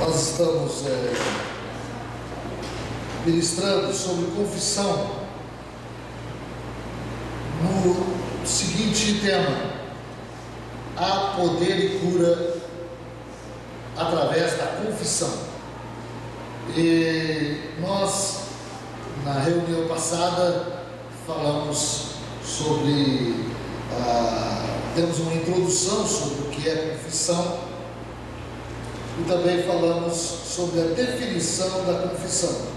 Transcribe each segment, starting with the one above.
Nós estamos ministrando sobre confissão no seguinte tema: há poder e cura através da confissão. E nós, na reunião passada, falamos sobre, temos uma introdução sobre o que é confissão, e também falamos sobre a definição da confissão.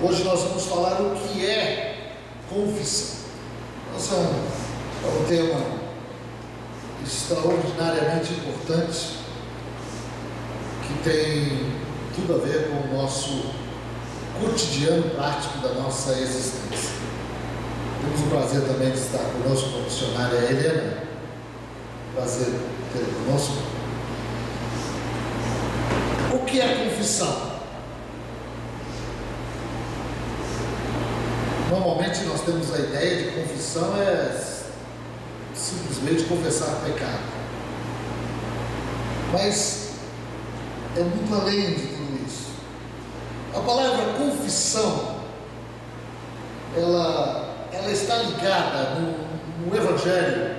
Hoje nós vamos falar o que é confissão. Esse é um tema extraordinariamente importante, que tem tudo a ver com o nosso cotidiano prático da nossa existência. Temos o prazer também de estar conosco com a missionária Helena. Prazer ter conosco. O que é confissão? Normalmente nós temos a ideia de confissão é simplesmente confessar pecado. Mas é muito além de tudo isso. A palavra confissão, ela está ligada no Evangelho,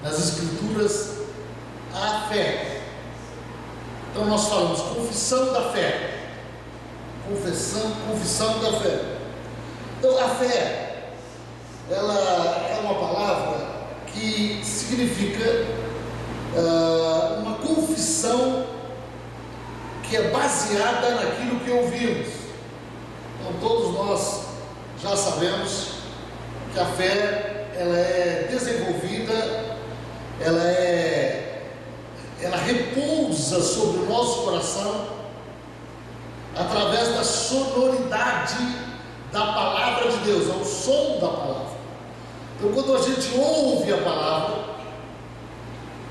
nas Escrituras, à fé. Então nós falamos confissão da fé. Confissão da fé. Então a fé, ela é uma palavra que significa uma confissão que é baseada naquilo que ouvimos. Então todos nós já sabemos que a fé, ela é desenvolvida, ela repousa sobre o nosso coração através da sonoridade da palavra de Deus, ao som da palavra. Então quando a gente ouve a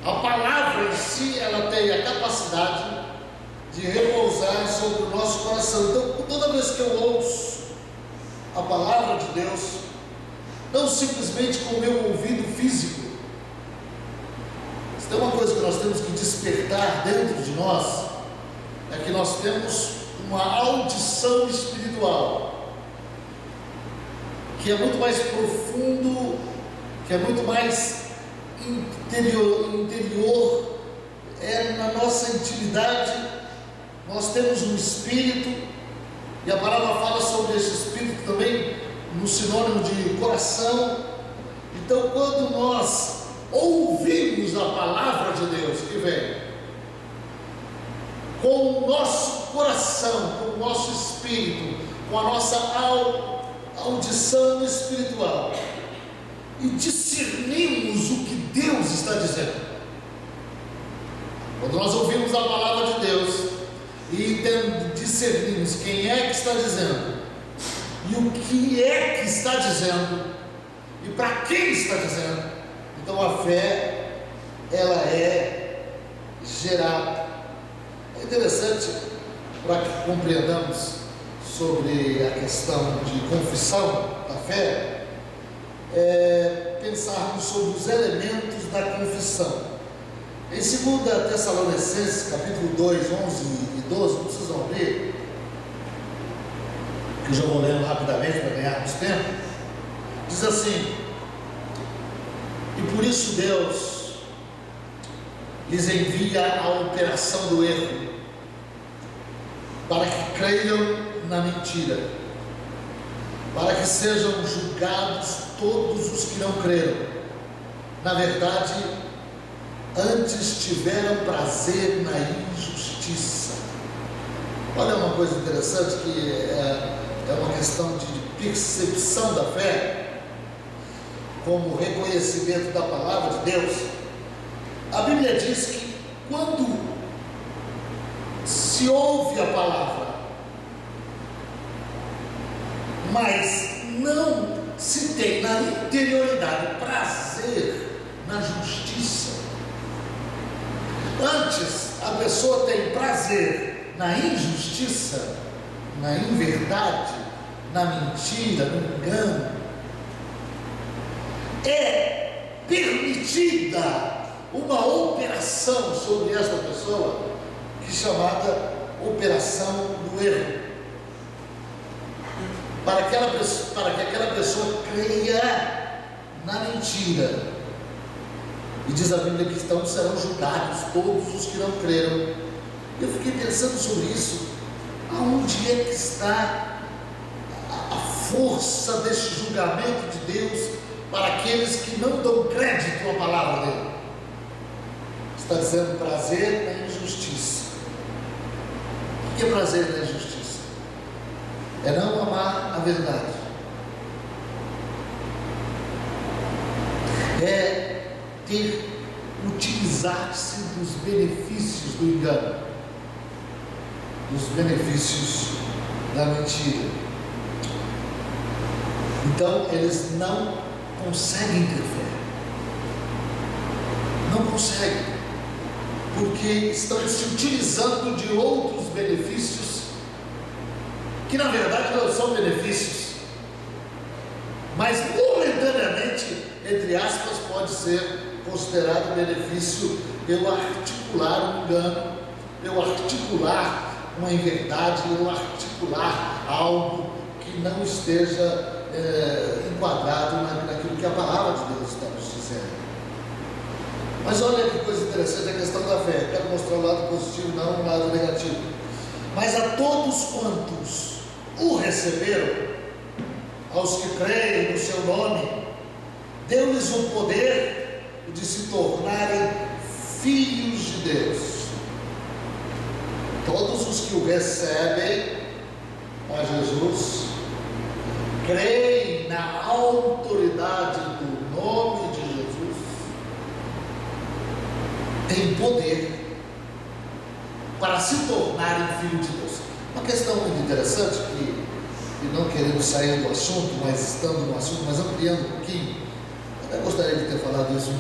palavra em si, ela tem a capacidade de repousar sobre o nosso coração. Então toda vez que eu ouço a palavra de Deus, não simplesmente com o meu ouvido físico, se tem uma coisa que nós temos que despertar dentro de nós, é que nós temos uma audição espiritual, que é muito mais profundo, que é muito mais interior, é na nossa intimidade. Nós temos um espírito, e a palavra fala sobre esse espírito também no sinônimo de coração. Então quando nós ouvimos a palavra de Deus que vem com o nosso coração, com o nosso espírito, com a nossa audição espiritual, e discernimos o que Deus está dizendo. Quando nós ouvimos a palavra de Deus e discernimos quem é que está dizendo e o que é que está dizendo e para quem está dizendo, então a fé, ela é gerada. É interessante, para que compreendamos sobre a questão de confissão da fé, pensarmos sobre os elementos da confissão. Em 2 Tessalonicenses, capítulo 2, 11 e 12, não precisam abrir, que eu já vou lendo rapidamente para ganharmos tempo. Diz assim: e por isso Deus lhes envia a operação do erro, para que creiam na mentira, para que sejam julgados todos os que não creram. Na verdade, antes tiveram prazer na injustiça. Olha uma coisa interessante, que é uma questão de percepção da fé, como reconhecimento da palavra de Deus. A Bíblia diz que quando se ouve a palavra, mas não se tem na interioridade prazer na justiça. Antes a pessoa tem prazer na injustiça, na inverdade, na mentira, no engano. É permitida uma operação sobre esta pessoa chamada operação do erro, para que aquela pessoa creia na mentira. E diz a Bíblia que serão julgados todos os que não creram. Eu fiquei pensando sobre isso. Aonde é que está a força deste julgamento de Deus para aqueles que não dão crédito à palavra dele? Está dizendo prazer na injustiça. O que é prazer na injustiça? É não amar a verdade. É utilizar-se dos benefícios do engano, dos benefícios da mentira. Então eles não conseguem ter fé, não conseguem, porque estão se utilizando de outros benefícios que na verdade não são benefícios, mas momentaneamente, entre aspas, pode ser considerado benefício eu articular um engano, eu articular uma inverdade, eu articular algo que não esteja enquadrado naquilo que a palavra de Deus está nos dizendo. Mas olha que coisa interessante a questão da fé. Quero mostrar o lado positivo, não o lado negativo. Mas a todos quantos o receberam, aos que creem no seu nome, deu-lhes o poder de se tornarem filhos de Deus. Todos os que o recebem a Jesus, creem na autoridade do nome de Jesus, têm poder para se tornarem filhos de Deus. Uma questão muito interessante que não queremos sair do assunto, mas estando no assunto, mas ampliando um pouquinho. Até gostaria de ter falado isso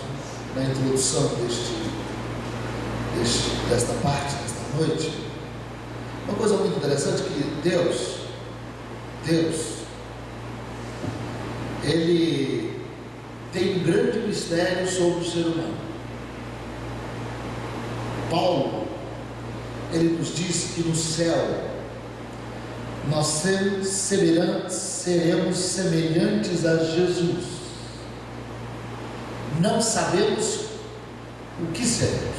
na introdução desta parte, desta noite. Uma coisa muito interessante que Deus, Ele tem um grande mistério sobre o ser humano. Paulo, ele nos diz que no céu nós seremos semelhantes a Jesus. Não sabemos o que seremos,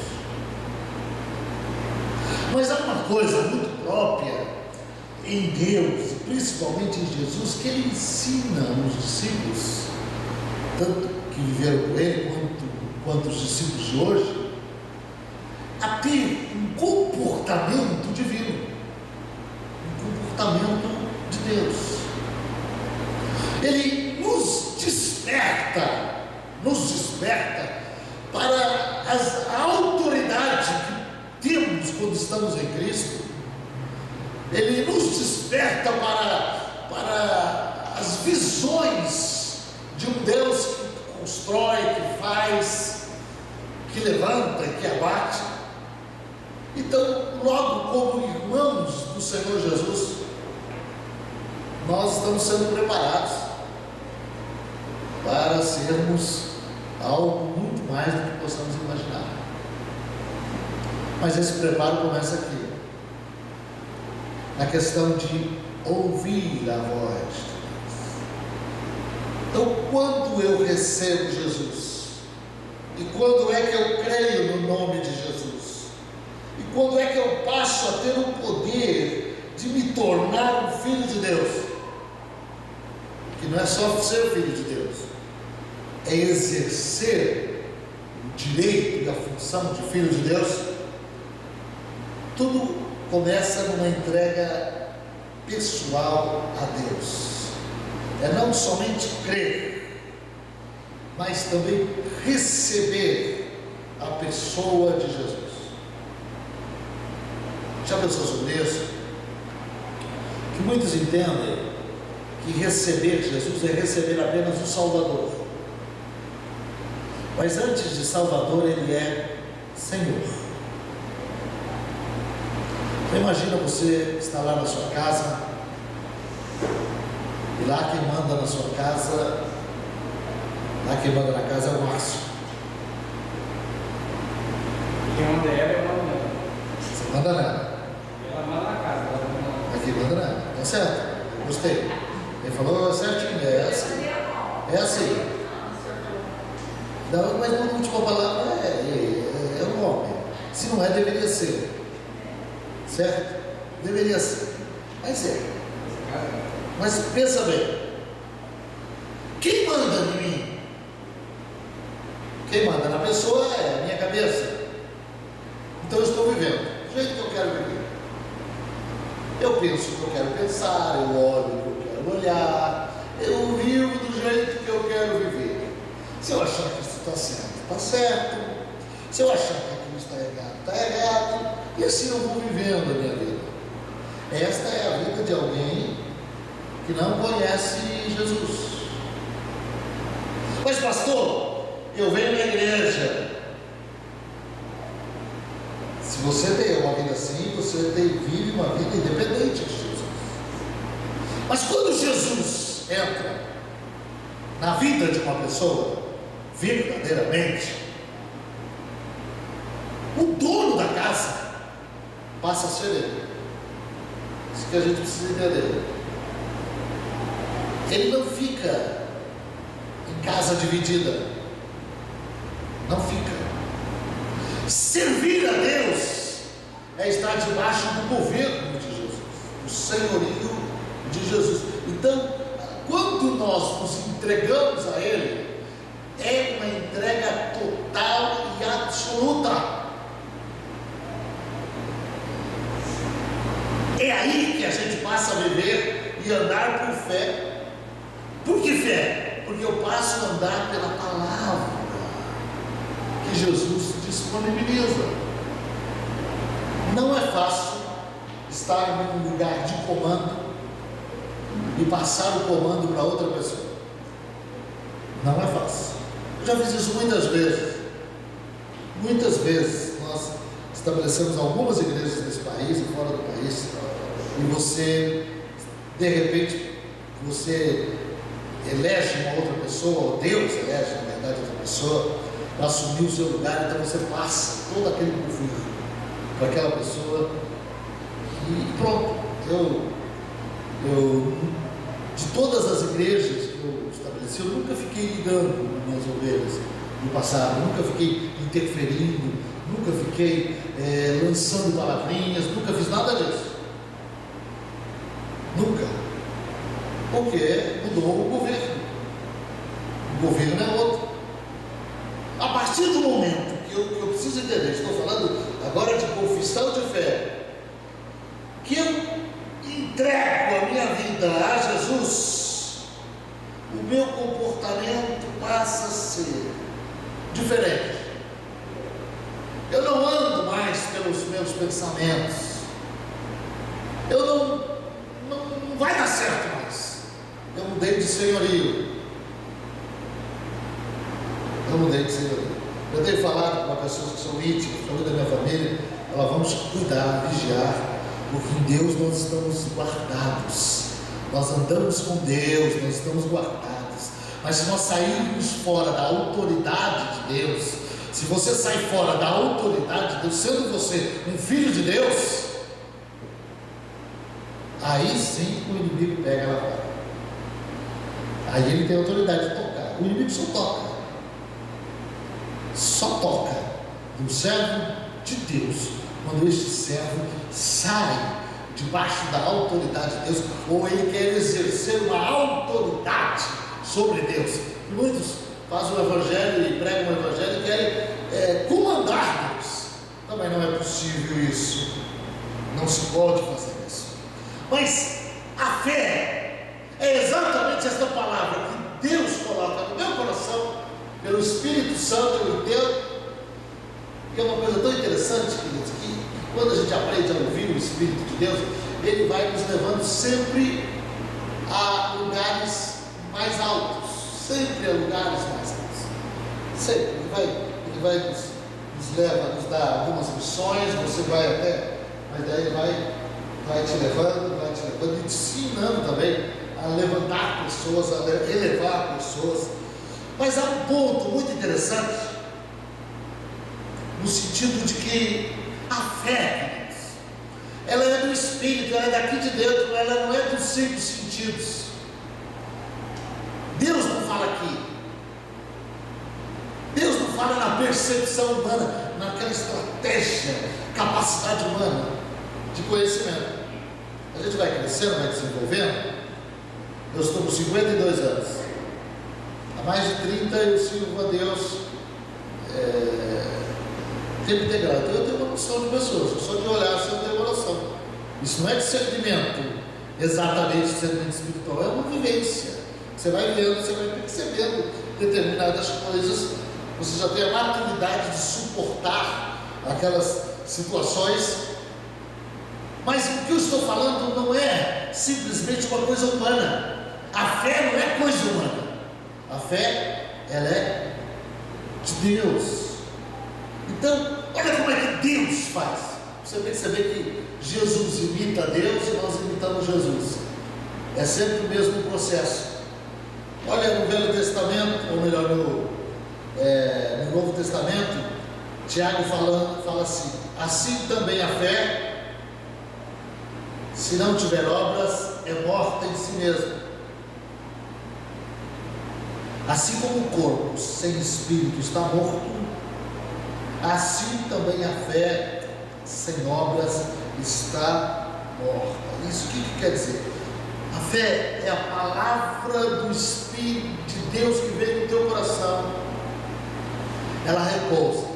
mas há uma coisa muito própria em Deus, principalmente em Jesus, que Ele ensina os discípulos, tanto que viveram com Ele, quanto os discípulos de hoje, a ter um comportamento divino, um comportamento de Deus. Ele nos desperta para a autoridade que temos quando estamos em Cristo. Ele nos desperta para as visões de um Deus que constrói, que faz, que levanta e que abate. Então, logo como irmãos do Senhor Jesus, nós estamos sendo preparados para sermos algo muito mais do que possamos imaginar. Mas esse preparo começa aqui, na questão de ouvir a voz de Deus. Então, quando eu recebo Jesus, e quando é que eu creio no nome de Jesus, e quando é que eu passo a ter o poder de me tornar um filho de Deus, que não é só ser filho de Deus, é exercer o direito e a função de filho de Deus. Tudo começa numa entrega pessoal a Deus. É não somente crer, mas também receber a pessoa de Jesus. Já pensou sobre isso? Que muitos entendem que receber Jesus é receber apenas o Salvador. Mas antes de Salvador, Ele é Senhor. Então imagina você estar lá na sua casa, e lá quem manda na sua casa, lá quem manda na casa é o Márcio. Quem manda ela, eu mando nela. Você manda nela. Não, mas na última palavra é um homem. Se não é, deveria ser. Certo? Deveria ser. Mas é. Mas pensa bem. Quem manda em mim? Quem manda na pessoa é a minha cabeça. Então eu estou vivendo do jeito que eu quero viver. Eu penso o que eu quero pensar, eu olho o que eu quero olhar, eu vivo do jeito que eu quero viver. Se eu achar que isso está certo, está certo. Se eu achar que aquilo está errado, está errado. E assim eu vou vivendo a minha vida. Esta é a vida de alguém que não conhece Jesus. Mas pastor, eu venho na igreja. Se você tem uma vida assim, você vive uma vida independente de Jesus. Mas quando Jesus entra na vida de uma pessoa, verdadeiramente, o dono da casa passa a ser ele. Isso que a gente precisa entender. Ele não fica em casa dividida. Não fica. Servir a Deus é estar debaixo do governo de Jesus, do senhorio de Jesus. Então, quando nós nos entregamos a Ele, é uma entrega total e absoluta. É aí que a gente passa a viver e andar por fé. Por que fé? Porque eu passo a andar pela palavra que Jesus disponibiliza. Não é fácil estar num lugar de comando e passar o comando para outra pessoa. Não é fácil. Eu já fiz isso muitas vezes. Muitas vezes nós estabelecemos algumas igrejas nesse país e fora do país, e você, de repente, você elege uma outra pessoa, ou Deus elege, na verdade, outra pessoa, para assumir o seu lugar. Então você passa todo aquele governo para aquela pessoa e pronto. Eu de todas as igrejas que eu estabeleci, eu nunca fiquei ligando minhas ovelhas no passado, nunca fiquei interferindo, nunca fiquei lançando palavrinhas, nunca fiz nada disso. Nunca. Porque mudou o governo. O governo é outro. A partir do momento que eu preciso entender, estou falando agora de confissão de fé, que eu entrego a minha vida a Jesus, o meu comportamento passa a ser diferente. Eu não ando mais pelos meus pensamentos. Eu não vai dar certo mais. Eu mudei de senhorio. Eu tenho falado com pessoas que são íntimas, família da minha família, vamos cuidar, vigiar, porque em Deus nós estamos guardados. Nós andamos com Deus, nós estamos guardados. Mas se nós sairmos fora da autoridade de Deus, se você sai fora da autoridade de Deus, sendo você um filho de Deus, aí sim o inimigo pega lá fora. Aí ele tem autoridade de tocar. O inimigo só toca no servo de Deus quando este servo sai debaixo da autoridade de Deus, ou ele quer exercer uma autoridade sobre Deus. Muitos fazem o evangelho e pregam o evangelho e querem comandar Deus. Também não é possível isso. Não se pode fazer isso. Mas a fé é exatamente esta palavra que Deus coloca no meu coração pelo Espírito Santo. Eu entendo que é uma coisa tão interessante, queridos, que quando a gente aprende a ouvir o Espírito de Deus, ele vai nos levando sempre a lugares mais altos, sempre a lugares mais altos, sempre. Ele vai nos leva, nos dá algumas missões, você vai até, mas daí vai te levando e te ensinando também a levantar pessoas, a elevar pessoas. Mas há um ponto muito interessante, no sentido de que a fé, ela é do Espírito, ela é daqui de dentro, ela não é dos 5 sentidos. Deus não fala aqui. fala na percepção humana, naquela estratégia, capacidade humana de conhecimento. A gente vai crescendo, vai desenvolvendo. Eu estou com 52 anos. Há mais de 30 eu sirvo a Deus tempo integral. Então eu tenho uma noção de pessoas, só de olhar assim eu tenho uma noção. Isso não é discernimento, exatamente discernimento espiritual, é uma vivência. Você vai vendo, você vai percebendo determinadas coisas, você já tem a maturidade de suportar aquelas situações. Mas o que eu estou falando não é simplesmente uma coisa humana. A fé não é coisa humana. A fé, ela é de Deus. Então, olha como é que Deus faz. Você perceber que Jesus imita Deus e nós imitamos Jesus. É sempre o mesmo processo. Olha no Velho Testamento, ou melhor, no Novo Testamento, Tiago fala assim: assim também a fé, se não tiver obras, é morta em si mesma. Assim como o corpo sem espírito está morto, assim também a fé sem obras está morta. Isso o que quer dizer? A fé é a palavra do Espírito de Deus que vem no teu coração. Ela repousa,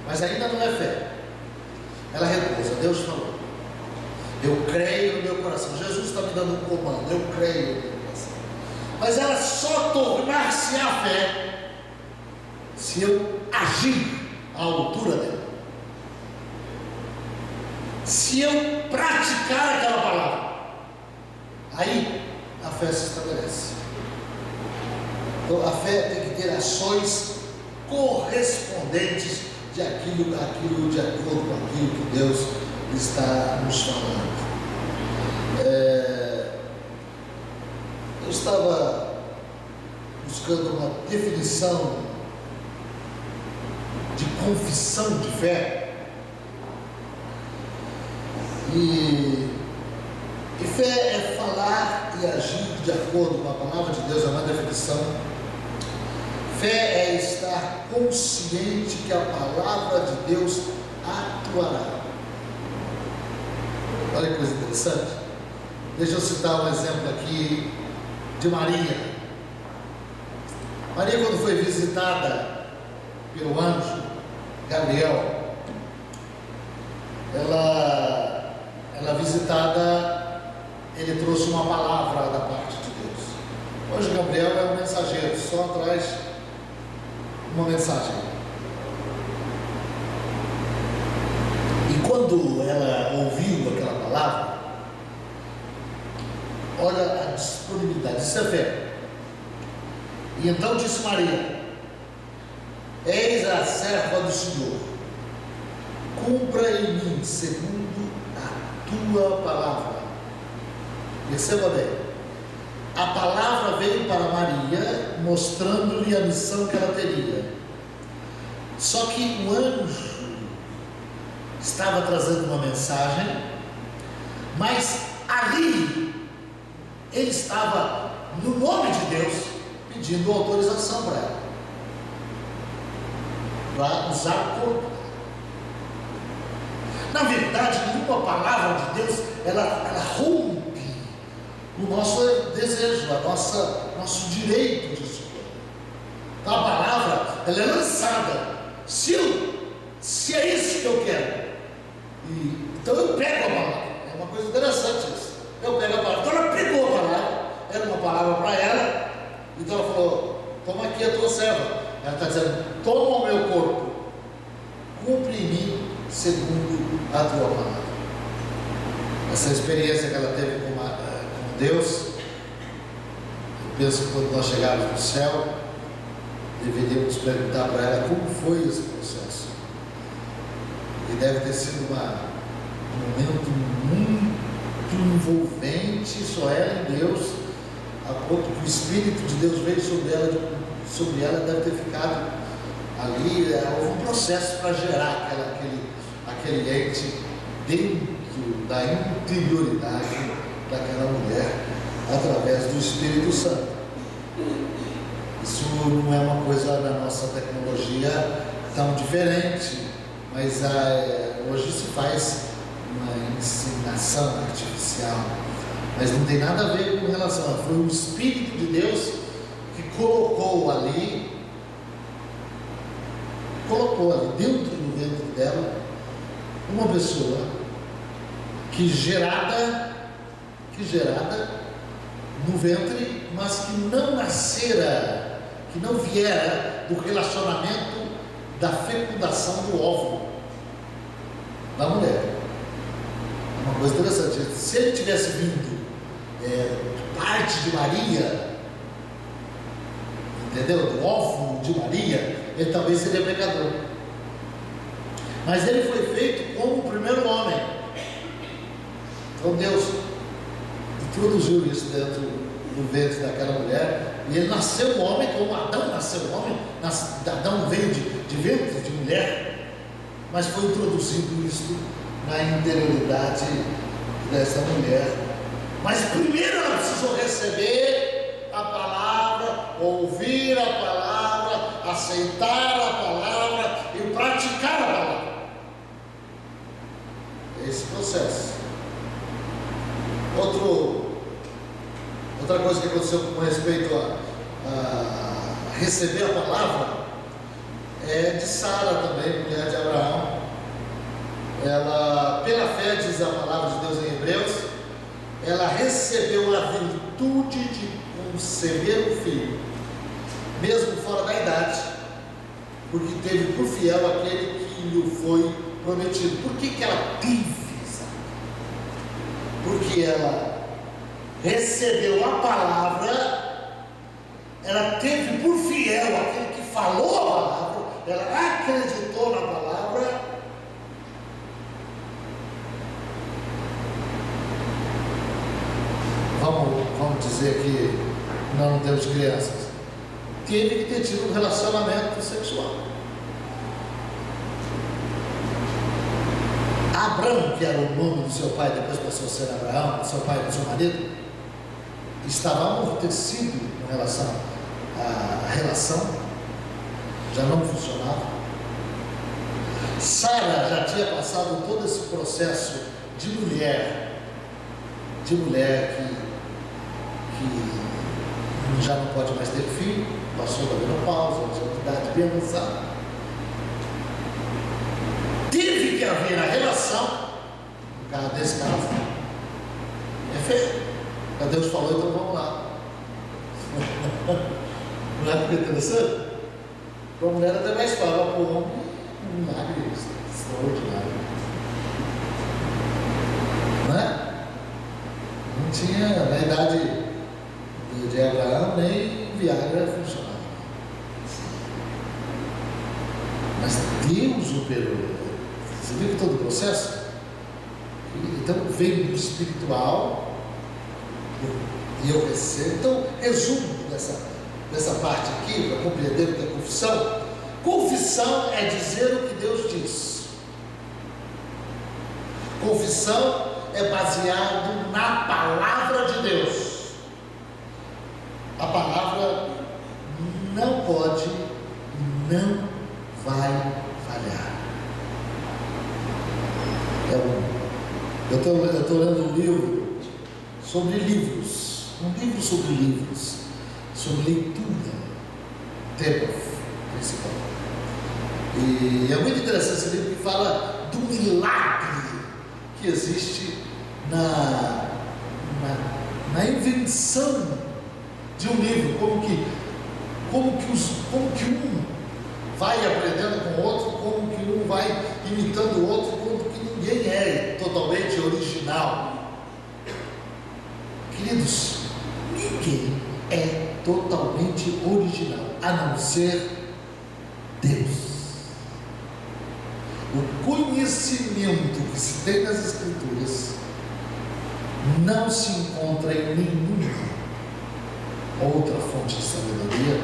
mas ainda não é fé. Ela repousa. Deus falou: eu creio no meu coração. Jesus está me dando um comando: eu creio no meu coração. Mas ela só tornar-se a fé se eu agir à altura dela, se eu praticar aquela palavra. Aí a fé se estabelece. Então a fé tem que ter ações correspondentes de aquilo de acordo com aquilo que Deus está nos falando. Eu estava buscando uma definição de confissão de fé, e fé é falar e agir de acordo com a palavra de Deus, é uma definição. Fé é estar consciente que a palavra de Deus atuará. Olha que coisa interessante. Deixa eu citar um exemplo aqui de Maria. Maria, quando foi visitada pelo anjo Gabriel, ela visitada, ele trouxe uma palavra da parte de Deus. O anjo Gabriel é um mensageiro, só traz uma mensagem. E quando ela ouviu aquela palavra, olha a disponibilidade, isso é fé. E então disse Maria: eis a serva do Senhor, cumpra em mim segundo a tua palavra. Perceba bem, a palavra veio para Maria, mostrando-lhe a missão que ela teria. Só que o anjo estava trazendo uma mensagem, mas ali ele estava, no nome de Deus, pedindo autorização para ela, para usar o corpo. Na verdade, nenhuma palavra de Deus ela rompe o nosso desejo, nosso direito de escolha. Então a palavra ela é lançada. Se é isso que eu quero, então eu pego a palavra. É uma coisa interessante isso. Eu pego a palavra. Então ela pegou a palavra, era uma palavra para ela. Então ela falou: toma aqui a tua serva. Ela está dizendo: toma o meu corpo, cumpre em mim segundo a tua palavra. Essa experiência que ela teve com Deus, eu penso que quando nós chegarmos no céu, deveríamos perguntar para ela como foi esse processo. E deve ter sido um momento muito envolvente, só ela e Deus, a ponto que o Espírito de Deus veio sobre ela deve ter ficado ali. Houve um processo para gerar aquele ente dentro da interioridade daquela mulher, através do Espírito Santo. Isso não é uma coisa da nossa tecnologia tão diferente, mas hoje se faz uma inseminação artificial, mas não tem nada a ver com relação, foi o Espírito de Deus que colocou ali dentro do ventre dela uma pessoa que gerada no ventre, mas que não nascera, que não viera do relacionamento da fecundação do óvulo da mulher. É uma coisa interessante. Se ele tivesse vindo de parte de Maria, entendeu? Do óvulo de Maria, ele talvez seria pecador. Mas ele foi feito como o primeiro homem. Então Deus introduziu isso dentro do ventre daquela mulher, e ele nasceu homem, como Adão nasceu homem. Adão veio de ventre de mulher, mas foi introduzido isso na interioridade dessa mulher. Mas primeiro ela precisou receber a palavra, ouvir a palavra, aceitar a palavra e praticar a palavra. Esse processo. Outra coisa que aconteceu com respeito a receber a palavra é de Sara também, mulher de Abraão. Ela, pela fé, diz a palavra de Deus em Hebreus, ela recebeu a virtude de conceber um filho, mesmo fora da idade, porque teve por fiel aquele que lhe foi prometido. Por que ela teve? Porque ela recebeu a palavra, ela teve por fiel aquele que falou a palavra, ela acreditou na palavra, vamos dizer que nós não temos crianças, teve que ter tido um relacionamento sexual. Abraão, que era o nome do seu pai, depois passou a ser Abraão, seu pai do seu marido, estava amortecido com relação à relação, já não funcionava. Sara já tinha passado todo esse processo de mulher que já não pode mais ter filho, passou da menopausa, já de idade bem avançada. Teve que haver a relação, nesse caso, é fé. Deus falou, então vamos lá. Não é porque é interessante? Para a mulher até mais fácil, para o homem, um milagre extraordinário. Não é? Não tinha, na idade de Abraão, nem Viagra funcionava. Mas Deus operou. Você viu todo o processo? Então veio do espiritual e eu recebo. Então, resumo dessa parte aqui, para compreender o que é confissão. Confissão é dizer o que Deus diz. Confissão é baseado na palavra de Deus. A palavra não pode, não vai falhar. Eu estou lendo um livro sobre livros, sobre leitura, tema principal. E é muito interessante esse livro que fala do milagre que existe na invenção de um livro, como que um vai aprendendo com o outro, como que um vai imitando o outro, como que ninguém é totalmente original. Queridos, ninguém é totalmente original, a não ser Deus. O conhecimento que se tem nas Escrituras não se encontra em nenhuma outra fonte de sabedoria,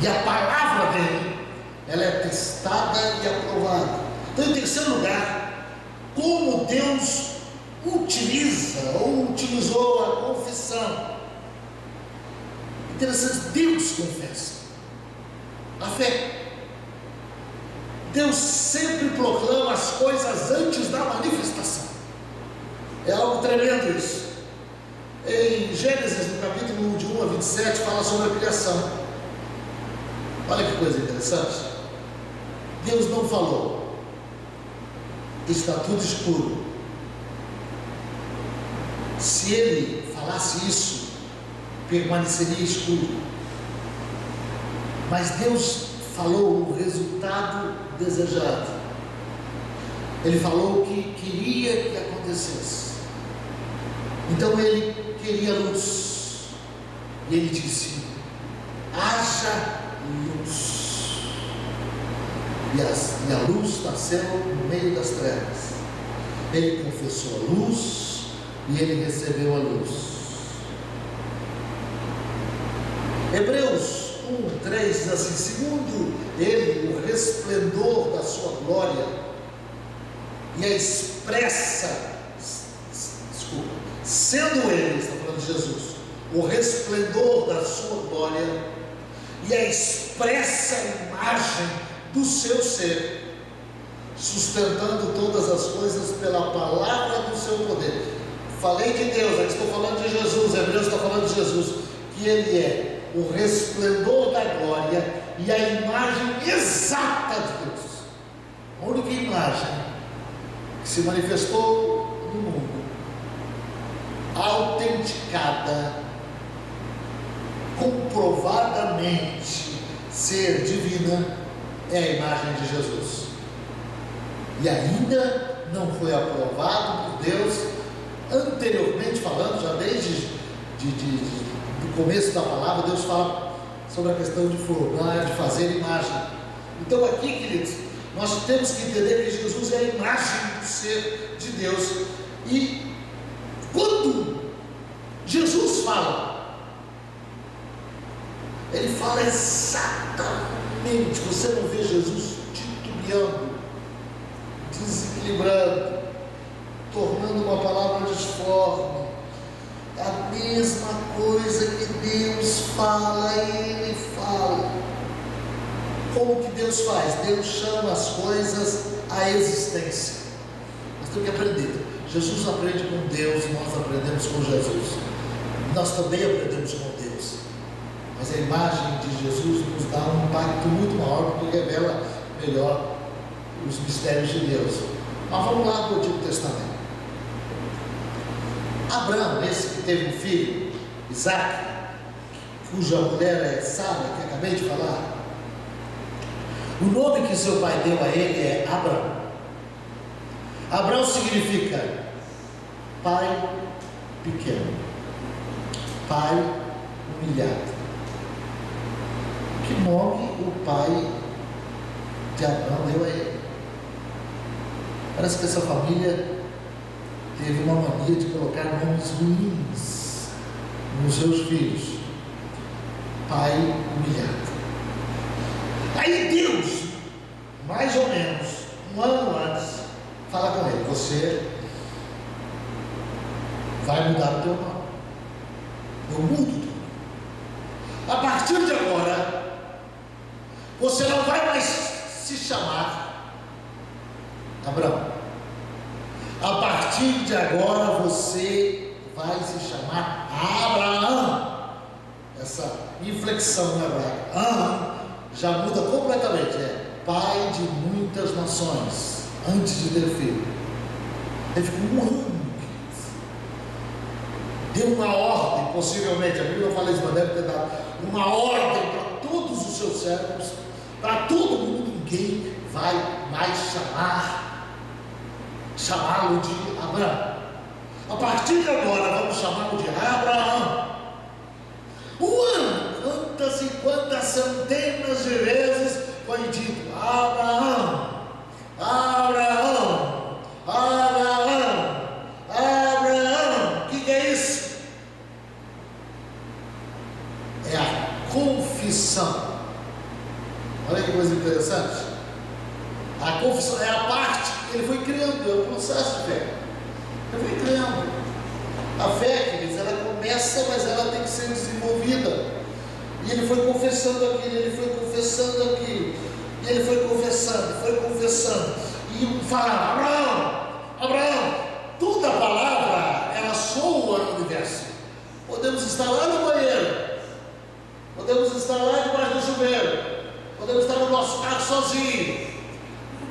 e a palavra dele, ela é testada e aprovada. Então, em terceiro lugar, como Deus utiliza ou utilizou a confissão. Interessante, Deus confessa. A fé. Deus sempre proclama as coisas antes da manifestação. É algo tremendo isso. Em Gênesis, no capítulo de 1 a 27, fala sobre a criação. Olha que coisa interessante. Deus não falou: está tudo escuro. Se Ele falasse isso, permaneceria escuro. Mas Deus falou o resultado desejado. Ele falou o que queria que acontecesse. Então Ele queria luz. E Ele disse: haja luz. E a luz nasceu no meio das trevas. Ele confessou a luz e Ele recebeu a luz. Hebreus 1:3 diz assim: segundo Ele, o resplendor da sua glória e a sendo Ele, está falando de Jesus, o resplendor da sua glória e a expressa imagem do seu ser, sustentando todas as coisas pela palavra do seu poder. Falei de Deus, aqui estou falando de Jesus. Hebreus está falando de Jesus, que Ele é o resplendor da glória e a imagem exata de Deus, a única imagem que se manifestou no mundo, autenticada, comprovadamente ser divina, é a imagem de Jesus. E ainda não foi aprovado por Deus, anteriormente falando, já desde do começo da palavra, Deus fala sobre a questão de formar, de fazer imagem. Então aqui, queridos, nós temos que entender que Jesus é a imagem do ser de Deus. E quando Jesus fala, Ele fala exatamente. Você não vê Jesus titubeando, desequilibrando, tornando uma palavra disforme. A mesma coisa que Deus fala, Ele fala. Como que Deus faz? Deus chama as coisas à existência. Nós temos que aprender. Jesus aprende com Deus, nós aprendemos com Jesus. Nós também aprendemos com Deus. Mas a imagem de Jesus nos dá um impacto muito maior, porque revela melhor os mistérios de Deus. Mas vamos lá para o Antigo Testamento. Abraão, esse que teve um filho, Isaac, cuja mulher é Sara, que acabei de falar, o nome que seu pai deu a ele é Abraão. Abraão significa pai pequeno, pai humilhado. Que nome o pai de Abraão deu a ele? Parece que essa família teve uma mania de colocar nomes ruins nos seus filhos. Pai humilhado. Aí Deus, mais ou menos um ano antes, fala com ele: você vai mudar o teu nome. Eu mudo o teu nome. A partir de agora, você não vai mais se chamar Abraão. A partir de agora você vai se chamar Abraão. Essa inflexão no hebraico, já muda completamente. É pai de muitas nações, antes de ter filho. Ele ficou um ano. Deu uma ordem, possivelmente, a Bíblia não fala isso, mas deve ter dado uma ordem para todos os seus servos, para todo mundo. Ninguém vai mais chamá-lo de Abraão. A partir de agora vamos chamá-lo de Abraão. Um ano, quantas e quantas centenas de vezes foi dito: Abraão, Abraão, Abraão, Abraão. O que é isso? É a confissão. Olha que coisa interessante. A confissão é a parte que ele foi criando, é o processo de fé. Ele foi criando. A fé, queridos, ela começa, mas ela tem que ser desenvolvida. E ele foi confessando aquilo, ele foi confessando aquilo, e ele foi confessando, e falava: Abraão, Abraão, toda a palavra, ela soa no universo. Podemos estar lá no banheiro, podemos estar lá debaixo do chuveiro, podemos estar no nosso carro sozinho.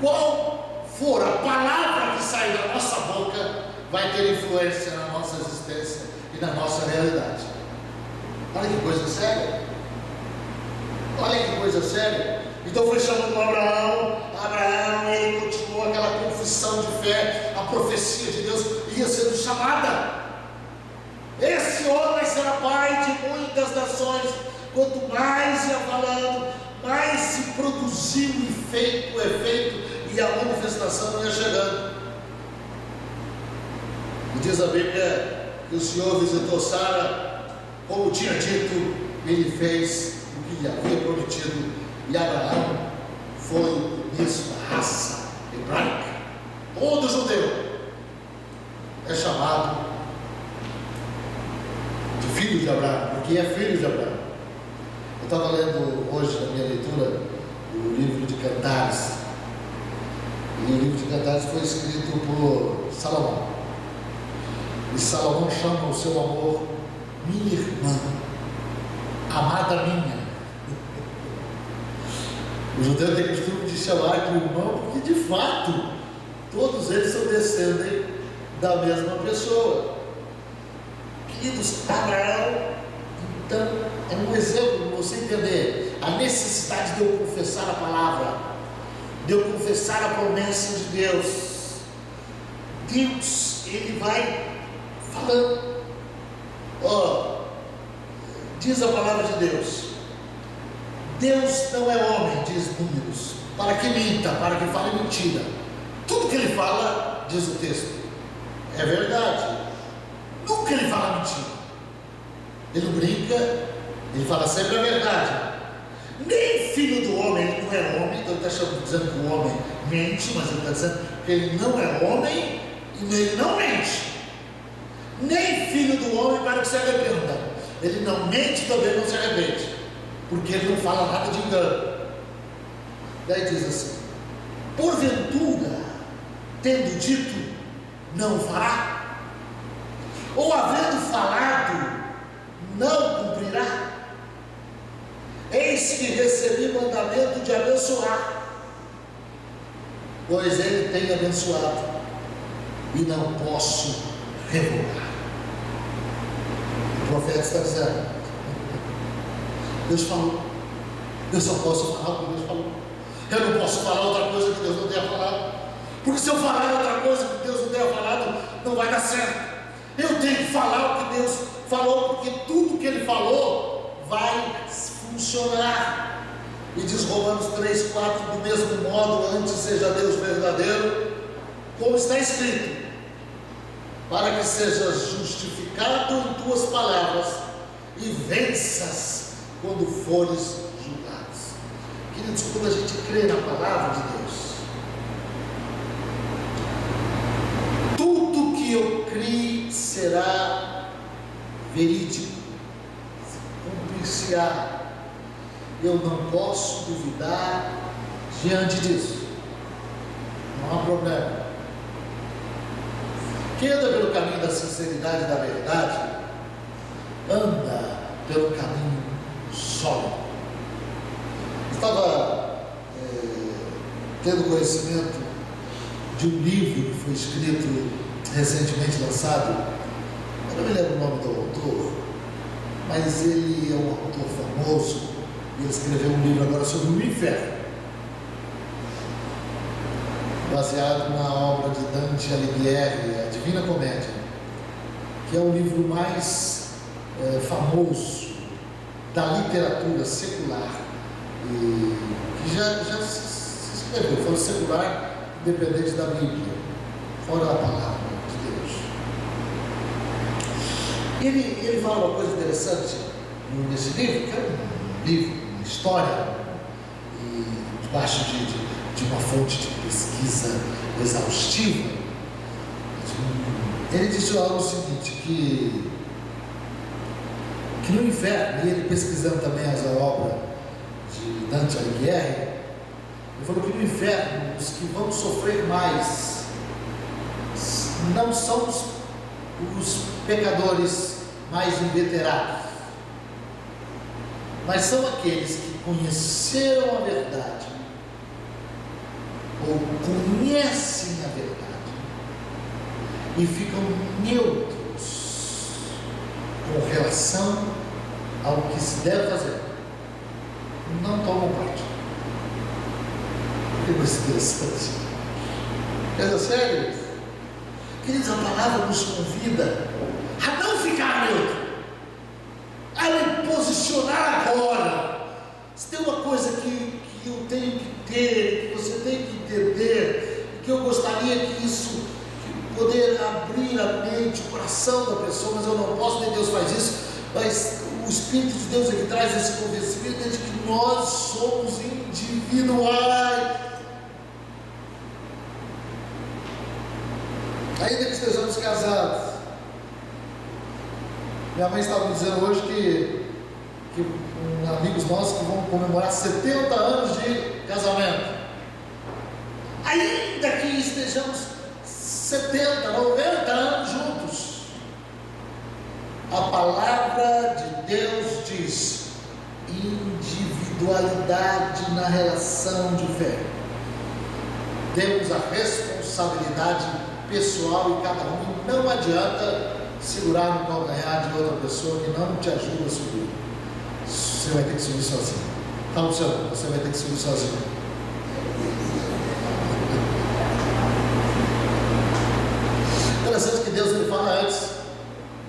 Qual for a palavra que sair da nossa boca, vai ter influência na nossa existência e na nossa realidade. Olha que coisa séria. Olha que coisa séria. Então foi chamando Abraão, ele continuou aquela confissão de fé, a profecia de Deus ia sendo chamada. Esse homem será pai de muitas nações. Quanto mais ia falando, mais se produziu o efeito e a manifestação ia chegando. E diz a Bíblia que o Senhor visitou Sara, como tinha dito, ele fez o que lhe havia prometido, e Abraão foi o mesmo da raça hebraica. Todo judeu é chamado de filho de Abraão, porque é filho de Abraão. Eu estava lendo hoje, na minha leitura, o livro de Cantares, e o livro de Cantares foi escrito por Salomão. E Salomão chama o seu amor minha irmã, amada minha. O judeu tem costume de chamar de irmão, porque de fato todos eles são descendentes da mesma pessoa. Queridos, Abraão, então, é um exemplo para você entender a necessidade de eu confessar a palavra, de eu confessar a promessa de Deus. Deus, ele vai falando. Diz a palavra de Deus: Deus não é homem, diz Números, para que minta, para que fale mentira. Tudo que ele fala, diz o texto, é verdade. Nunca ele fala mentira. Ele não brinca, ele fala sempre a verdade. Nem filho do homem, ele não é homem, então ele está dizendo que o homem mente, mas ele está dizendo que ele não é homem e ele não mente. Nem filho do homem para que se arrependa. Ele não mente, também não se arrepende, porque ele não fala nada de engano. Daí diz assim: porventura, tendo dito, não fará? Ou havendo falado, não cumprirá? Eis que recebi mandamento de abençoar, pois ele tem abençoado, e não posso revogar. O profeta está dizendo: Deus falou, eu só posso falar o que Deus falou. Eu não posso falar outra coisa que Deus não tenha falado, porque se eu falar outra coisa que Deus não tenha falado, não vai dar certo. Eu tenho que falar o que Deus falou, porque tudo que Ele falou vai funcionar. E diz Romanos 3, 4, do mesmo modo, antes seja Deus verdadeiro, como está escrito, para que sejas justificado em tuas palavras e venças quando fores julgados. Queridos, quando a gente crê na palavra de Deus, tudo que eu criei será verídico, cumprir-se-á. Eu não posso duvidar diante disso. Não há problema. Quem anda pelo caminho da sinceridade e da verdade, anda pelo caminho sólido. Estava tendo conhecimento de um livro que foi escrito, recentemente lançado. Eu não me lembro o nome do autor, mas ele é um autor famoso. Ele escreveu um livro agora sobre o inferno, baseado na obra de Dante Alighieri, A Divina Comédia, que é o livro mais famoso da literatura secular, e que já se escreveu, foi secular, independente da Bíblia, fora da palavra de Deus. Ele fala uma coisa interessante nesse livro, que é um livro, uma história, e debaixo de uma fonte de pesquisa exaustiva. Ele diz algo o seguinte, que que no inferno, e ele pesquisando também a obra de Dante Alighieri, ele falou que no inferno os que vão sofrer mais não são os pecadores mais inveterados, mas são aqueles que conheceram a verdade, ou conhecem a verdade, e ficam neutros com relação ao que se deve fazer, não tomam parte. Que coisa interessante. É sério? Queridos, a palavra nos convida a não ficar neutro, a me posicionar agora. Se tem uma coisa que eu tenho que ter, que você tem que entender, que eu gostaria que isso, que poder abrir a mente, o coração da pessoa, mas eu não posso, nem Deus faz isso, mas o Espírito de Deus é que traz esse convencimento de que nós somos individuais. Ainda que estejamos casados. Minha mãe estava me dizendo hoje que amigos nossos que vão comemorar 70 anos de casamento. Ainda que estejamos 70, 90 anos juntos, a palavra de Deus diz individualidade na relação de fé. Temos a responsabilidade pessoal e cada um, e não adianta segurar no calcanhar de outra pessoa que não te ajuda a subir. Você vai ter que subir sozinho. Fala, Luciano, você vai ter que subir sozinho. Interessante que Deus ele fala antes.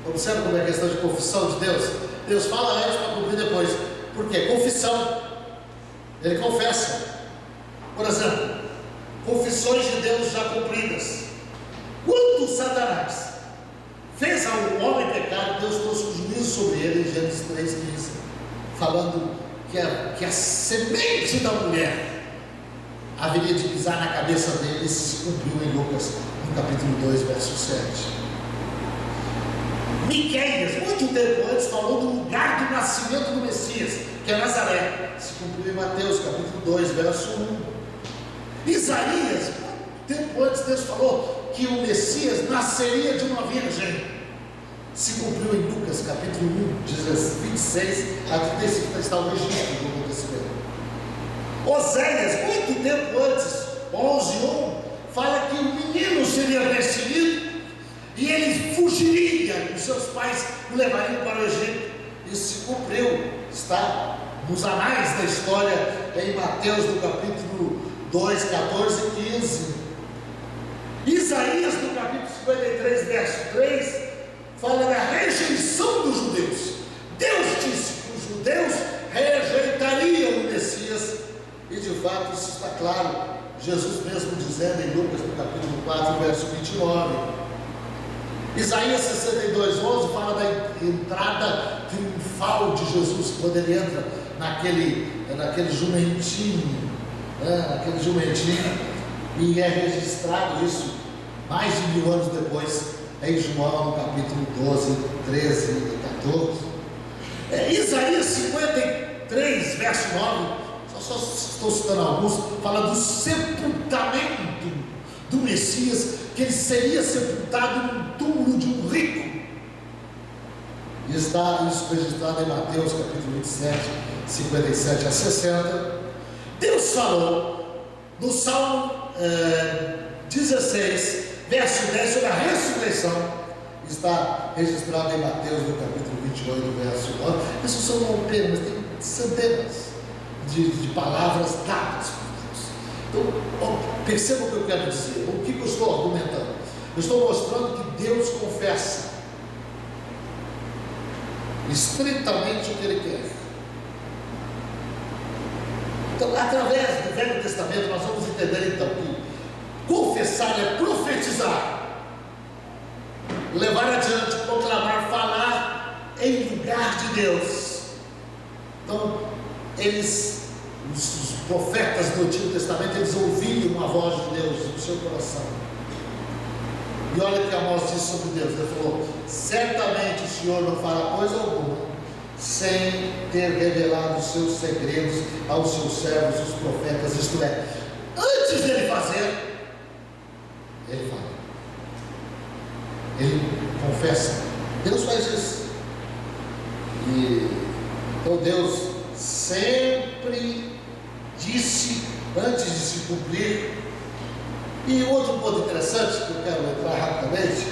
Observa como é a questão de confissão de Deus. Deus fala antes para cumprir depois. Por quê? Confissão. Ele confessa. Por exemplo, confissões de Deus já cumpridas. Quando Satanás fez ao homem pecado, Deus trouxe um juízo sobre ele em Gênesis 3,15, falando que a semente da mulher haveria de pisar na cabeça dele. Isso se cumpriu em Lucas, no capítulo 2, verso 7. Miqueias, muito tempo antes, falou do lugar do nascimento do Messias, que é Nazaré. Se cumpriu em Mateus, capítulo 2, verso 1. Isaías, muito tempo antes, Deus falou que o Messias nasceria de uma virgem. Se cumpriu em Lucas, capítulo 1, 26 a 35, está o registro do acontecimento. Oséias, muito tempo antes, 11:1, fala que o menino seria recebido e ele fugiria, os seus pais o levariam para o Egito. Isso se cumpriu, está nos anais da história, em Mateus, no capítulo 2, 14 e 15. Isaías, no capítulo 53, verso 3, fala da rejeição dos judeus. Deus disse que os judeus rejeitariam o Messias, e de fato isso está claro. Jesus mesmo dizendo em Lucas, no capítulo 4, verso 29. Isaías 62:11 fala da entrada triunfal de Jesus, quando ele entra naquele jumentinho, naquele jumentinho, e é registrado isso mais de 1000 anos depois, em João, no capítulo 12, 13 e 14. Isaías 53, verso 9, só estou citando alguns, fala do sepultamento do Messias, que ele seria sepultado no túmulo de um rico. E está isso registrado em Mateus, capítulo 27, 57 a 60. Deus falou no Salmo 16, verso 10, sobre a ressurreição. Está registrado em Mateus, no capítulo 28, verso 9. Essas são apenas, mas tem centenas de palavras dadas por Deus. Então, perceba o que eu quero dizer, o que eu estou argumentando. Eu estou mostrando que Deus confessa estritamente o que Ele quer. Então, através do Velho Testamento, nós vamos entender então que confessar é profetizar, levar adiante, proclamar, falar em lugar de Deus. Então, os profetas do Antigo Testamento, eles ouviam a voz de Deus no seu coração. E olha o que Amós disse sobre Deus. Ele falou: certamente o Senhor não fará coisa alguma, sem ter revelado os seus segredos aos seus servos, os profetas, isto é, antes dele fazer, ele fala, ele confessa. Deus faz isso. Então Deus sempre disse antes de se cumprir. E outro ponto interessante que eu quero entrar rapidamente,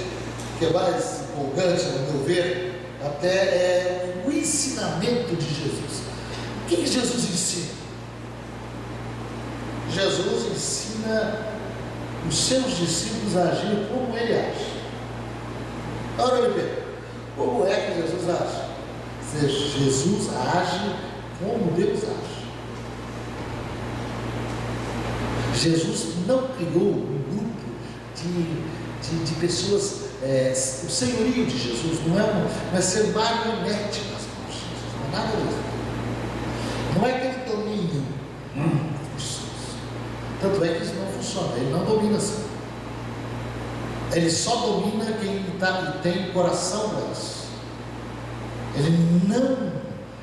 que é mais empolgante, no meu ver, até é o ensinamento de Jesus. O que Jesus ensina? Jesus ensina os seus discípulos a agir como ele age. Agora eu me pergunto, como é que Jesus age? Jesus age como Deus age. Jesus não criou um grupo de pessoas, o senhorio de Jesus não é ser marionete nas mãos de Jesus, não é nada disso. Não é que ele domina as pessoas. Tanto é que isso não funciona, ele não domina assim. Ele só domina quem tem coração graçoso. Ele não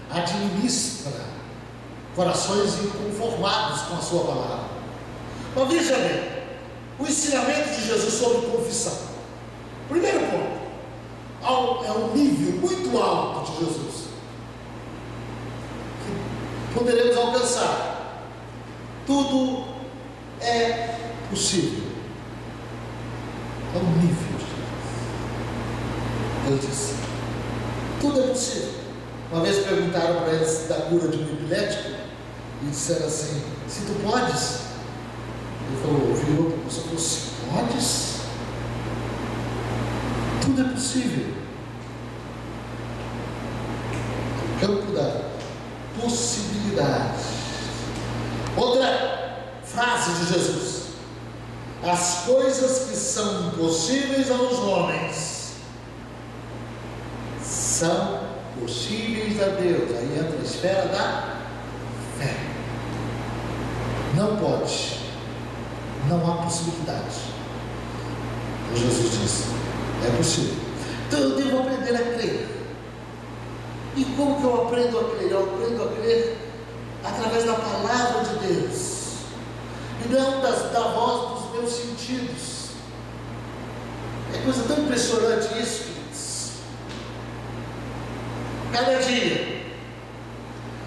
administra corações inconformados com a sua palavra. Mas veja bem, o ensinamento de Jesus sobre confissão. Primeiro ponto, é um nível muito alto de Jesus que poderemos alcançar. Tudo é possível. É um nível de Jesus. Ele disse: tudo é possível. Uma vez perguntaram para eles da cura de um epilético e disseram assim: se tu podes. Ele falou, virou para a pessoa e falou: se podes? Tudo é possível. O campo da possibilidade. Outra frase de Jesus: as coisas que são impossíveis aos homens são possíveis a Deus. Aí entra a esfera da fé. Não pode, não há possibilidade. Então Jesus disse: é possível. Então eu devo aprender a crer. E como que eu aprendo a crer? Eu aprendo a crer através da palavra de Deus, e não da voz dos meus sentidos. É coisa tão impressionante isso, queridos. Cada dia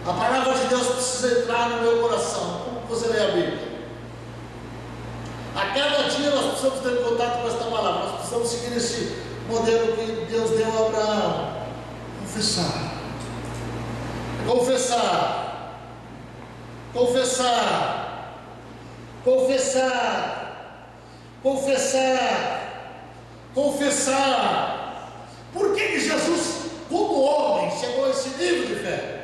a palavra de Deus precisa entrar no meu coração. Como você lê a Bíblia? A cada dia nós precisamos ter contato com esta palavra. Nós precisamos seguir esse modelo que Deus deu a Abraão: confessar, confessar, confessar, confessar, confessar, confessar. Por que Jesus, como homem, chegou a esse nível de fé?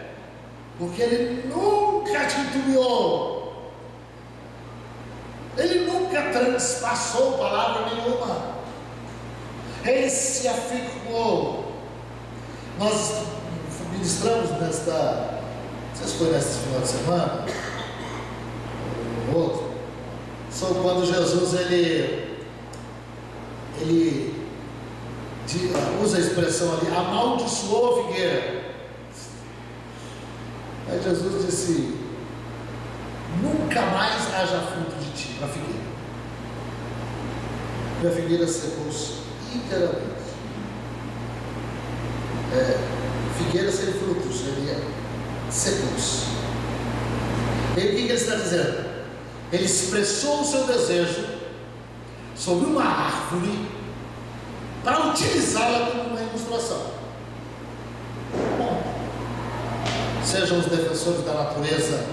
Porque ele nunca titubeou, ele nunca transpassou palavra nenhuma, ele se afirmou. Nós ministramos não sei se foi nesse final de semana ou outro, só quando Jesus ele usa a expressão ali: amaldiçoou a figueira. Aí Jesus disse: nunca mais haja fruto de ti, na figueira. E a figueira secou-se inteiramente. Figueira sem frutos, ele secou-se. E o que ele está dizendo? Ele expressou o seu desejo sobre uma árvore para utilizá-la como uma ilustração. Sejam os defensores da natureza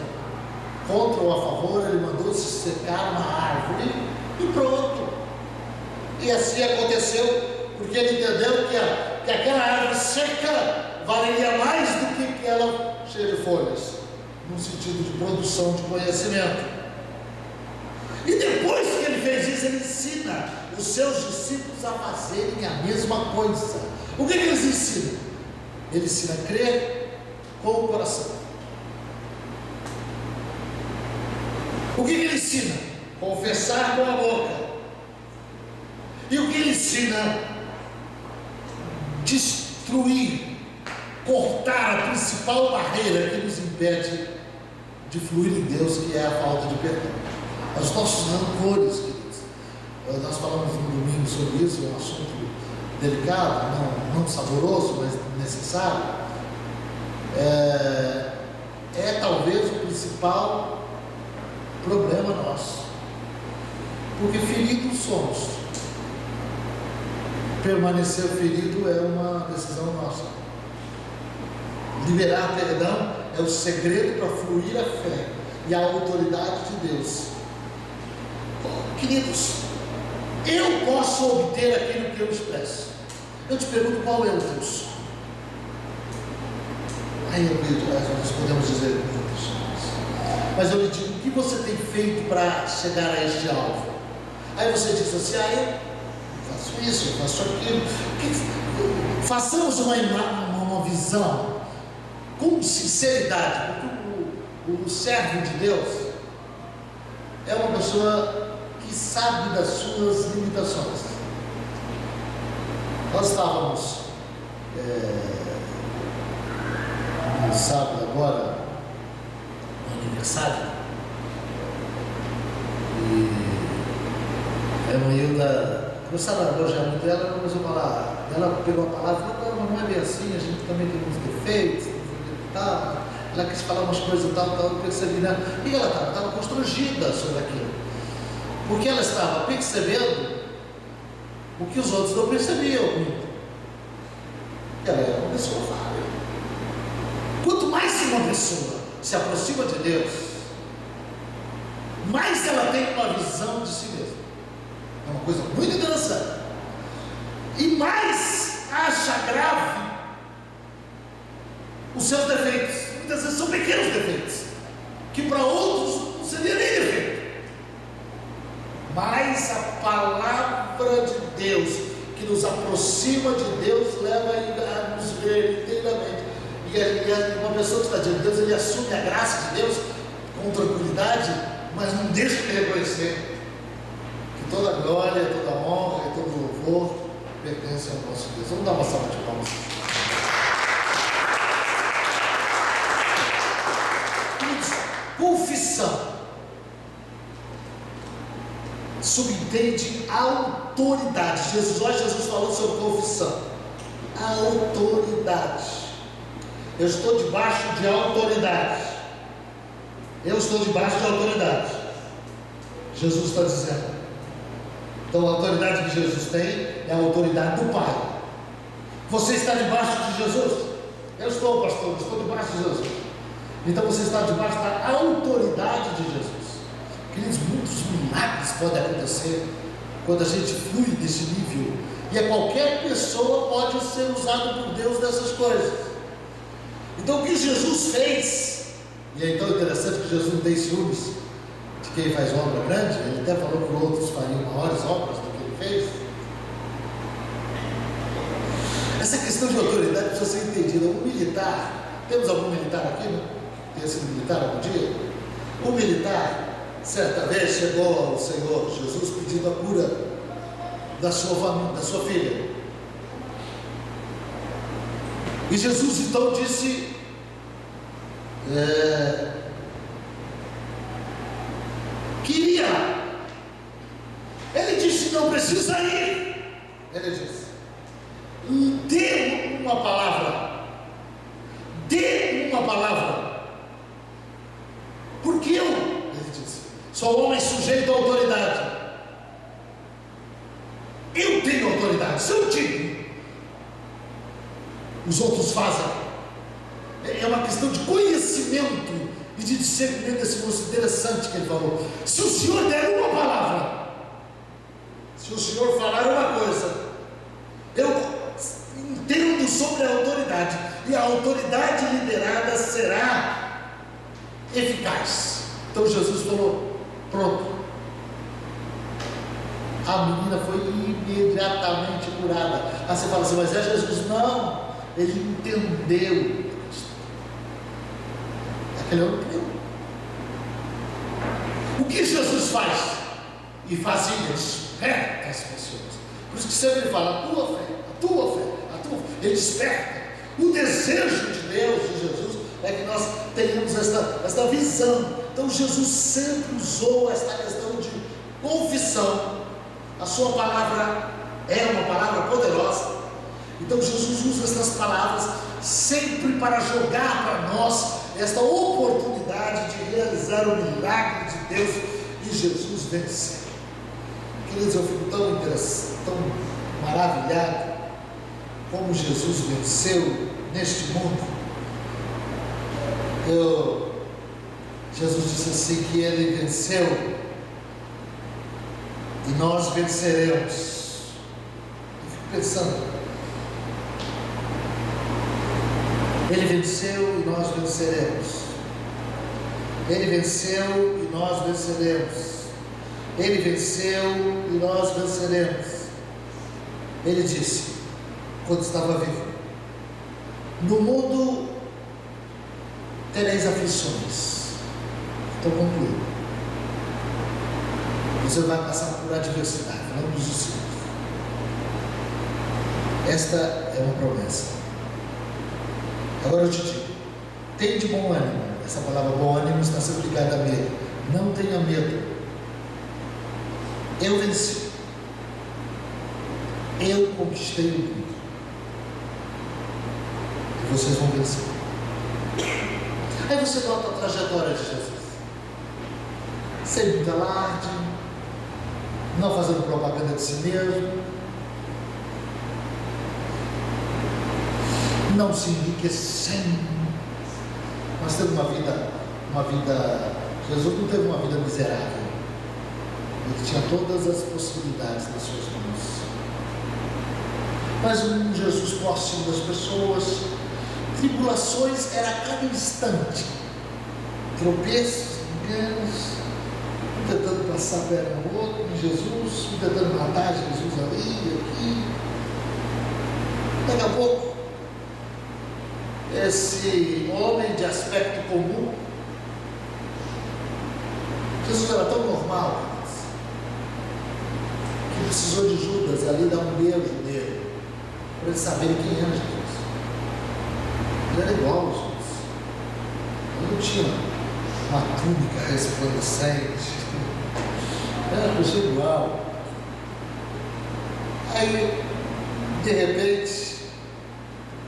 contra ou a favor, ele mandou se secar uma árvore e pronto. E assim aconteceu, porque ele entendeu que aquela árvore seca valeria mais do que aquela cheia de folhas, no sentido de produção de conhecimento. E depois que ele fez isso, ele ensina os seus discípulos a fazerem a mesma coisa. O que eles ensinam? Ele ensina a crer com o coração. O que ele ensina? Confessar com a boca. E o que ele ensina? Destruir cortar a principal barreira que nos impede de fluir em Deus, que é a falta de perdão. Os nossos rancores, queridos. Nós falamos no domingo sobre isso, é um assunto delicado, não saboroso, mas necessário. É talvez o principal problema nosso, porque feridos somos. Permanecer ferido é uma decisão nossa. Liberar perdão é o segredo para fluir a fé e a autoridade de Deus. Queridos, eu posso obter aquilo que eu expresso. Eu te pergunto, qual é o teu sonho? Aí eu acredito, nós podemos dizer muitas coisas, mas eu lhe digo, o que você tem feito para chegar a este alvo? Aí você diz assim, eu faço isso, eu faço aquilo. Façamos uma visão com sinceridade, porque o servo de Deus é uma pessoa que sabe das suas limitações. Nós estávamos no sábado agora, no aniversário, e a Maílda começaram a elogiar muito ela, começou a falar, ela pegou a palavra e falou, não é bem assim, a gente também tem uns defeitos, tal. Ela quis falar umas coisas tal, eu percebi, né? E ela estava constrangida sobre aquilo, porque ela estava percebendo o que os outros não percebiam. Ela era uma pessoa falha. Quanto mais uma pessoa se aproxima de Deus, mais ela tem uma visão de si mesma. É uma coisa muito interessante. E mais acha grave os seus defeitos. Muitas vezes são pequenos defeitos, que para outros não seria nem defeito. Mas a palavra de Deus, que nos aproxima de Deus, leva a nos ver inteiramente. E uma pessoa que está diante de Deus, ele assume a graça de Deus com tranquilidade, mas não deixa de reconhecer que toda glória, toda honra e todo louvor pertence ao nosso Deus. Vamos dar uma salva de palmas. Confissão subentende a autoridade. Jesus falou sobre confissão. A autoridade. Eu estou debaixo de autoridade. Eu estou debaixo de autoridade. Jesus está dizendo. Então a autoridade que Jesus tem é a autoridade do Pai. Você está debaixo de Jesus? Eu estou, pastor, estou debaixo de Jesus. Então você está debaixo da autoridade de Jesus. Queridos, muitos milagres podem acontecer quando a gente flui desse nível. E qualquer pessoa pode ser usada por Deus nessas coisas. Então o que Jesus fez, e é tão interessante que Jesus não tem ciúmes de quem faz obra grande, ele até falou que outros fariam maiores obras do que ele fez. Essa questão de autoridade precisa ser entendida. O militar, temos algum militar aqui, né? Tem sido militar algum dia? O militar, certa vez, chegou ao Senhor Jesus pedindo a cura da sua família, da sua filha. E Jesus então disse: queria. Ele disse: não precisa ir. Ele disse: dê uma palavra. Dê uma palavra. Porque ele disse, sou homem sujeito à autoridade. Eu tenho autoridade. Se eu digo, os outros fazem. É uma questão de conhecimento e de discernimento desse moço interessante que ele falou. Se o Senhor der uma palavra, se o Senhor falar uma coisa, eu entendo sobre a autoridade, e a autoridade liberada será eficaz. Então Jesus falou: pronto. A menina foi imediatamente curada. Aí você fala assim: mas é Jesus? Não, ele entendeu. Aquele homem creu. O que Jesus faz? E fazia, desperta as pessoas. Por isso que sempre ele fala: a tua fé, a tua fé, a tua fé. Ele desperta. O desejo de Deus, de Jesus, é que nós tenhamos esta visão. Então Jesus sempre usou esta questão de confissão. A sua palavra é uma palavra poderosa. Então Jesus usa estas palavras sempre para jogar para nós esta oportunidade de realizar o milagre de Deus. E Jesus venceu. Queridos, eu fico tão interessado, tão maravilhado como Jesus venceu neste mundo. Jesus disse assim que Ele venceu e nós venceremos. Eu fico pensando, Ele venceu e nós venceremos. Ele venceu e nós venceremos. Ele venceu e nós venceremos. Ele disse, quando estava vivo: no mundo tereis aflições. Estou concluindo. Você vai passar por adversidade, falando dos discípulos. Esta é uma promessa. Agora eu te digo, tem de bom ânimo. Essa palavra bom ânimo está sendo ligada a medo. Não tenha medo. Eu venci. Eu conquistei o mundo. E vocês vão vencer. Aí você nota a trajetória de Jesus. Sem muito alarde, não fazendo propaganda de si mesmo, não se enriquecendo. Nós temos uma vida. Jesus não teve uma vida miserável. Ele tinha todas as possibilidades nas suas mãos. Mas um Jesus próximo das pessoas. Tribulações era a cada instante. Tropeços, enganos, um tentando passar a perna no outro, em Jesus, um tentando matar Jesus ali e aqui. Daqui a pouco, esse homem de aspecto comum, Jesus era tão normal que precisou de Judas ali dar um beijo nele, para eles saberem quem era Jesus. Ele era igual a Jesus. Ele não tinha uma túnica resplandecente, era coisa igual. Aí, de repente,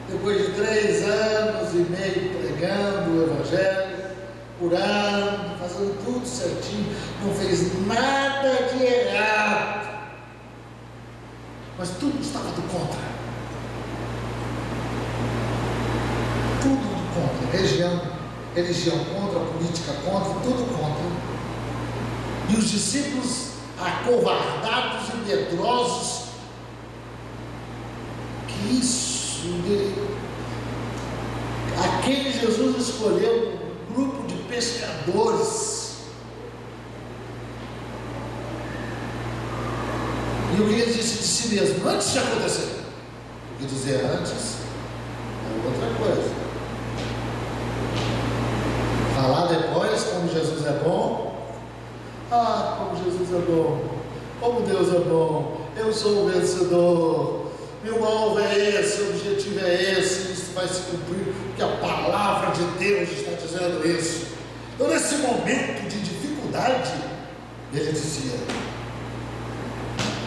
depois de 3 anos e meio pregando o Evangelho, curando, fazendo tudo certinho, não fez nada de errado, mas tudo estava do contra. Tudo do contra. Religião contra, política contra, tudo contra. E os discípulos acovardados e medrosos, que isso, a quem Jesus escolheu um grupo de pescadores. E o que ele disse de si mesmo, antes de acontecer, o que dizer antes é outra coisa. Falar depois como Jesus é bom. Ah, como Jesus é bom, como Deus é bom, eu sou o vencedor, meu alvo é esse, o objetivo é esse, isso vai se cumprir, porque a palavra de Deus está dizendo isso. Então, nesse momento de dificuldade, ele dizia: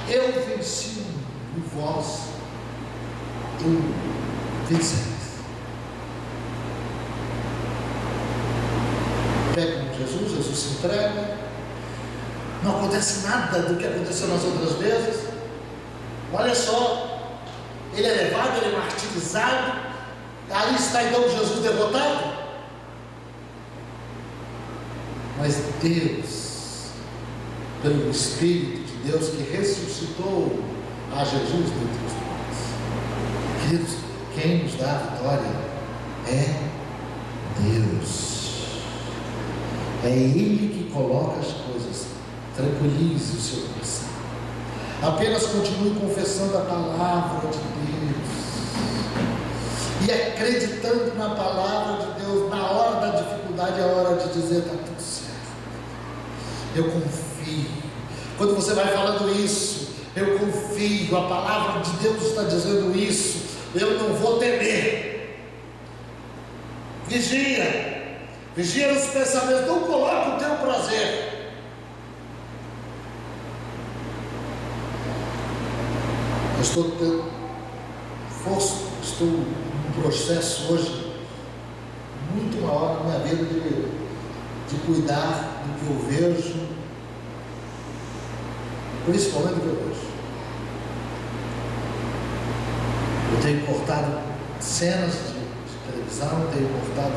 eu venci e vós, eu vencereis. Pega com Jesus, Jesus se entrega, não acontece nada do que aconteceu nas outras vezes. Olha só, ele é levado, ele é martirizado, ali está então Jesus derrotado. Mas Deus, pelo Espírito de Deus que ressuscitou a Jesus dentre os mortos, queridos, quem nos dá a vitória é Deus. É Ele que coloca as coisas. Tranquilize o seu coração. Apenas continue confessando a palavra de Deus e acreditando na palavra de Deus. Na hora da dificuldade é a hora de dizer: está tudo certo, eu confio. Quando você vai falando isso, eu confio, a palavra de Deus está dizendo isso, eu não vou temer. Vigia. Vigia nos pensamentos. Não coloque o teu prazer. Eu estou tendo força. Estou num processo hoje muito maior na minha vida de cuidar do que eu vejo, principalmente do que eu vejo. Eu tenho cortado cenas de televisão, tenho cortado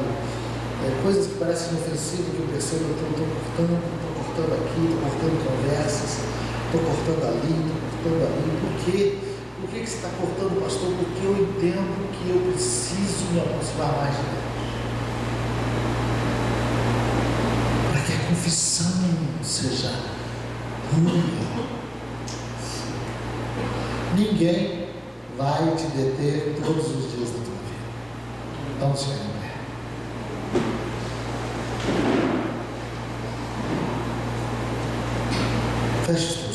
coisas que parecem ofensivas, que eu percebo, eu estou cortando aqui, estou cortando conversas, estou cortando ali, estou cortando ali. Por quê? Por que você está cortando, pastor? Porque eu entendo que eu preciso me aproximar mais de Deus. Para que a confissão seja pura. Ninguém vai te deter todos os dias da tua vida. Vamos ficar em pé. Feche os teus olhos.